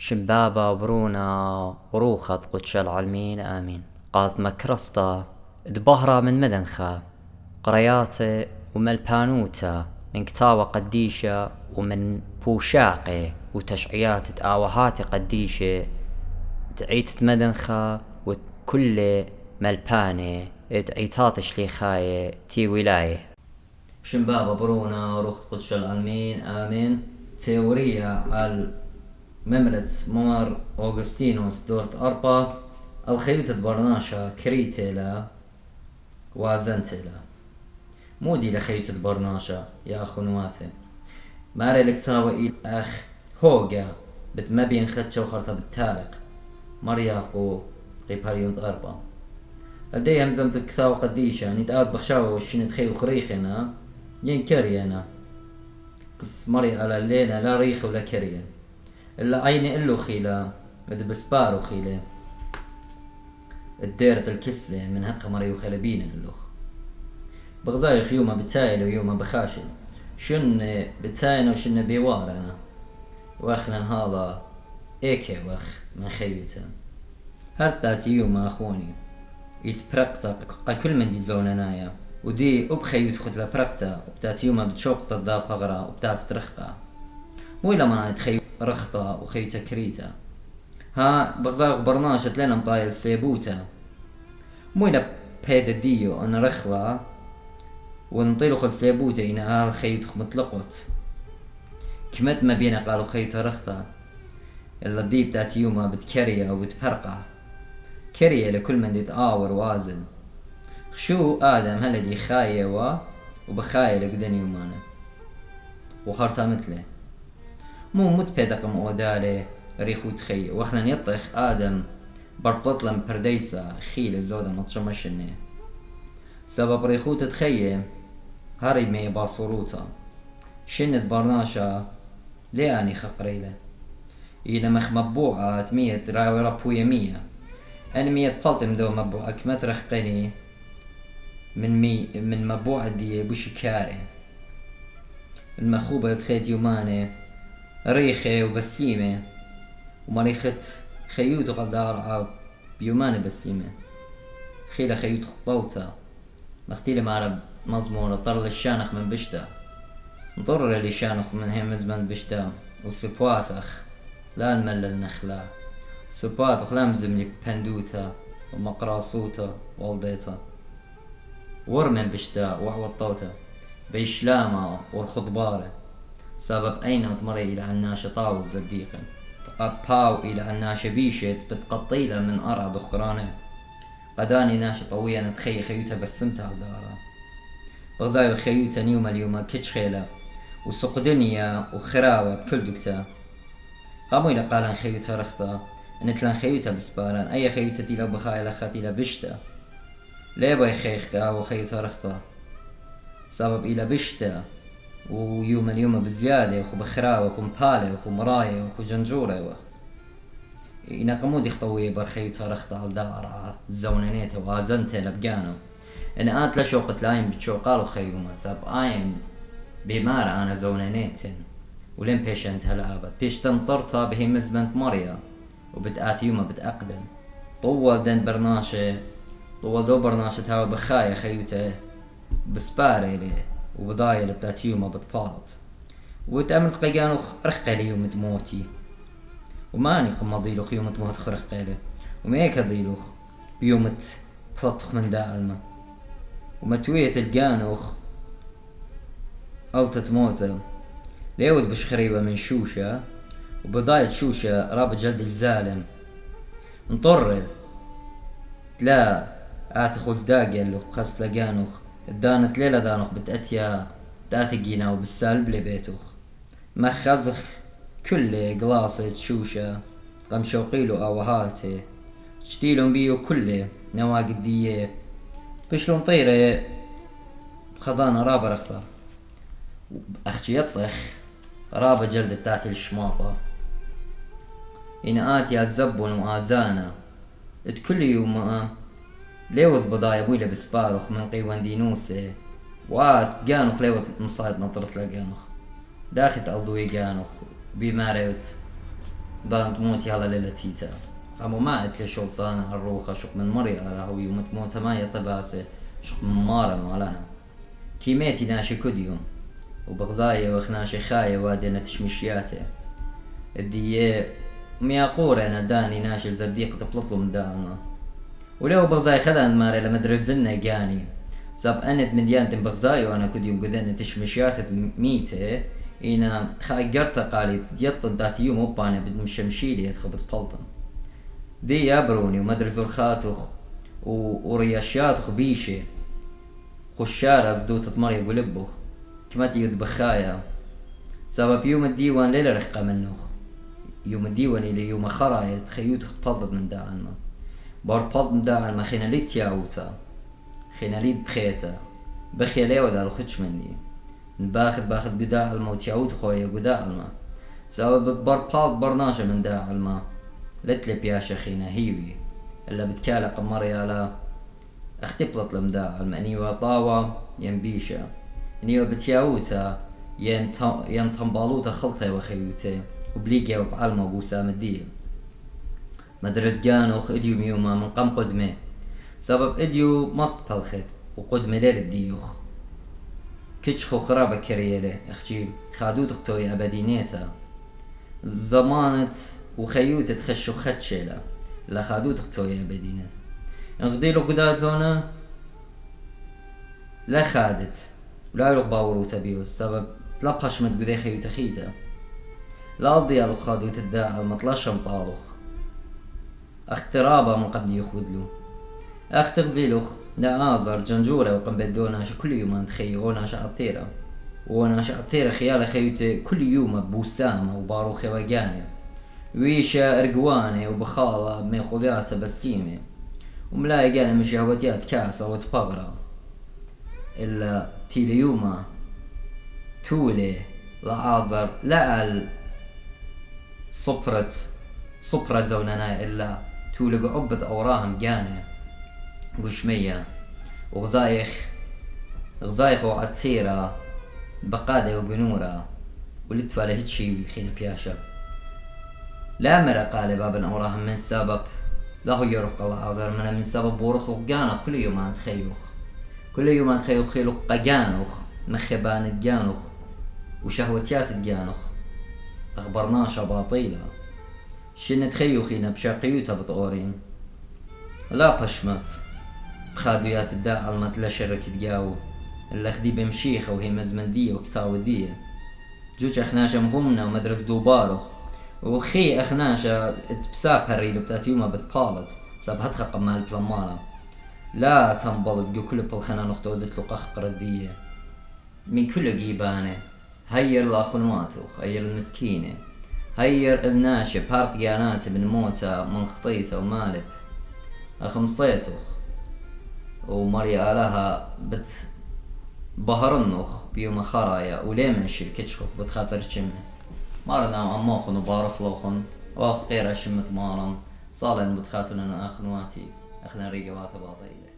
شمبابا وبرونا وروخط قدش العالمين آمين. قالت مكرسطة دبهرة من مدنخة قرياتي وملبانوتا من كتاوة قديشة ومن بوشاقي وتشعيات تآوهات قديشة تعيت مدنخة وكل ملباني تعيتات شليخاية تي ولاية. شمبابا برونا وروخط قدش العالمين آمين. تيورية على ممرت مار أوغسطينوس دورت أربا الخيوط برناشا كريتيلا وازنتيلا مودي لخيوط برناشا يا خنواتي ماري لكتاوة إيل أخ هوغا بتمبين خدشة وخرطة بالتالق مرياقو قيباريون أربا لدي همزمت الكتاوة قديشة نتقاد بخشاوة وشين تخيو خريخنا ينكرينا قص مري على الليلة لا ريخ ولا كريان إلا عيني إلو خيلا إذا بسبارو خيلا الديرة الكسلة من هتخ مريو خلبين اللوخ بغزاي خيومة بتايل ويومة بخاشل شن بتاينا وشن بيوارنا واخنا هذا ايكي واخ من خيوتا هرتات يوما اخوني يتبرقتا كل من دي زوننايا ودي ابخيوت خدلا برقتا وبتات يوما بتشوقتا دا بغرا وبتات سترختا مو إلا ما تخيو رخطة وخيوتا كريتا ها بغزاغ برناشة لنا مطايل سيبوتا مو إلا بيدا ديو أنا رخلة ونطيلو خل سيبوتا إنا آل خيوت مطلقوت كمت ما بينا قالوا خيوتا رخطة إلا دي بتات يوما بتكريا وبتبرقع كريا لكل من دي تآور وازن شو آدم هلا دي خاية وبخاية لقدن يومانا وخرطة مثله مو متبدق مودالي ريخو تخي واخنا يطخ آدم بربطلم برديسة خيلة زودة متشمشني سبب ريخو تتخي هاري مي باصوروتا شنت برناشا لياني خقريلة إلى مخ مبوعة 100 راوي ربوية 100 أنا 100 بلطم دو مبوعة كمت رخقني من مبوعة دي بوشي كاري المخوبة تخيت يوماني ريخة وبسيمة ومريخة خيوط قدار بيوماني بسيمة خيلة خيوط خطوطة مختيلة معرب مزمورة طر للشانخ من بشتا نطر لي شانخ من همز من بشتا وسبواثخ لا نمل النخلة سبواثخ لامزم لي بندوتا ومقراصوتا والديتا ورمن بشتا وحوطوتا بيشلامة والخضبارة سبب أين تمري إلى عناشة طاو زديقا باو إلى عناشة بيشت بتقطيلة من أرع دخرانه قداني ناشة طوية نتخي خيوتها بسمتها على دارا بغزاي خيوتها نيوما اليوما كتش خيلة وسقدنيا وخراوة بكل دكتا قاموا إلى قالان خيوتها رخطة نتلان خيوتها بسباران أي خيوتها دي لو بخاي لخاتي لبشتا ليبا يخيخكا وخيوتها رخطة سبب إلى بشتا ويوم اليوم بزيادة وخو بخراوة وخو مبالة وخو مراية وخو جنجورة إنا قمود يخطوية برخيوتها رخطة على دارة زونانيتا وازنتا لبقانو إنا آت لشوقة لاين بتشوقالو خيوما ساب آين بمارة أنا زونانيتن ولين بيشنت هلابت بيشتن طرطة بهي مزبنت مريا وبتآت يوما بتأقدم طول دو برناشة هاو بخايا خيوتا بسباري ليه وبضايل بتاعت يوما بتباط وتأمل قيقانو رخقة ليوم تموتي وماني قمضيلوخ يوم تموت خرخقة لي وميكا ضيلوخ بيوم تفلطخ من دالما ومتوية القانوخ ألتت موتا ليود بش خريبة من شوشة وبضاية شوشة رابط جلد الزالم انطر تلا آتخوز داقي اللوخ بخست لقانوخ دانت ليلة دانوخ بتأتيا تاتقينا وبالسالب لبيتوخ ما خزخ كل قلاصة شوشة قم شوقيلو آوهاتي تشتيلون بيو كل نواقد ديه بشلون طيرة بخضانة رابة رخطة أختي يطخ رابة جلدة تاتي الشماطة إن آتي الزبون وآزانا كل يوم ليود بضايا بويلة بسبارخ من قيوان دينوسي وات قانوخ ليود مصايد نطرت لقانوخ داخت ألضوي قانوخ بماريوت ضانت موتي على ليلة تيتا أمو ما أتلي شلطان عروخة شق من مري على هو يوم تموت ما يطباسه شق من مارا وعلاها كيميتي ناشي كديوم وبغزاية وخناشي خاية وادينا تشمشياته الدي مياقورة أنا داني ناشي زديق تبلطلو من دانا ولو بغزاي خدان ماري لما درزلنا جاني ساب أنت مديانة بغزاي وأنا كديوم قدنا تشمشياته ميته إنا خاقرتا قالي يطن دات يوم وبانا بدمشمشيلي يتخبط بلطن دي يابروني ومدرز الخاتخ ورياشاتخ بيشي خشارة زدو تطمر يقولبخ كما تيود بخايا سبب يوم الديوان ليلة رخقة منوخ يوم الديوان إلي يوم خرايا تخيوتخ تبلط من داعلما بارد بلط من داعلما خيناليت ياوتا خيناليت بخيتا بخيالي ودالو خدش مني باخد قداع الماء وتيعود خويا قداع الماء سبب بار برناشة من داع الماء لتلي بياشا خينا هيوي الا بتكالا قمري على اختبلت لمداع الماء نيوا طاوة ينبيشا نيوا بتيعوتا ينتنبالوتا خلطة وخيوتا وبليقيا وبعلمة وبوسام الدين مدرس جانوخ اديو ميوما من قم قدمي سبب اديو مصط بالخد وقدمي ليل الديوخ كتشخو خرابة كريالي اختي خادوت اختوي ابدينيتا زمانت وخيوت تخشو خدشيلا لا خادوت اختوي ابدينيتا انغديلو قدا زونا لا خادت ولا يلوغ باورو تبيو سبب تلبخش مد قدا خيوت خيتا لا الضيالو خادوت الداعة المطلاشا مطالوخ اخترابا من قد يخودلو اختغزيلوخ نعازر جنجورة وقم بدوناش كل يوم تخيوناش عطيرة وناش عطيرة خيال خيوت كل يوم بوسامة وباروخي وجاني ويشا ارقواني وبخالة من خضيات بسيمة وملاي جانا من شهوتيات كاسة وتبغرة إلا تيلي يوما تولي لعازر لا صبرة زوننا إلا تولي قعبت أوراهم جاني قشمية وغزايخ وعطيرة بقادة وقنورة ولتفا لهتشي خينا بياشا لا مرة قال بابا أوراهم من سبب لا هو يرق الله عذر من سبب بورخ لقانا كل يوم تخيوخ خيلوخ قجانوخ مخبان الجانوخ وشهوتيات الجانوخ أخبرناش باطيلة شن تخيوخينا بشاقيوتا بطورين لا بشمت بخادويات الداء المتلا شرك تجاو اللي خدي بمشيخة وهي مزمندية وكساودية جوج أخناشة مهمنا ومدرس دوبارخ وخي أخناشة بساب هالريلو بتاعت يوما بتقالت ساب هتخا قمال بلمانا لا تنبلط جو كل بالخنا نقطة ودتلو قخ قردية من كل جيبانة هير الأخنواتوخ هير المسكينة هير الناشب هارق جانات بن موتا من خطيته ومالب أخمصيتوخ ومريا لها بهرنوخ بيوم خرايا وليمن شركتشخوخ بتخاطر شمه مارنا أماخن وبارخلوخن واخ قيرا شمت مارن صالن بتخاطرنا أخنواتي أخنا ريقوات باطيلة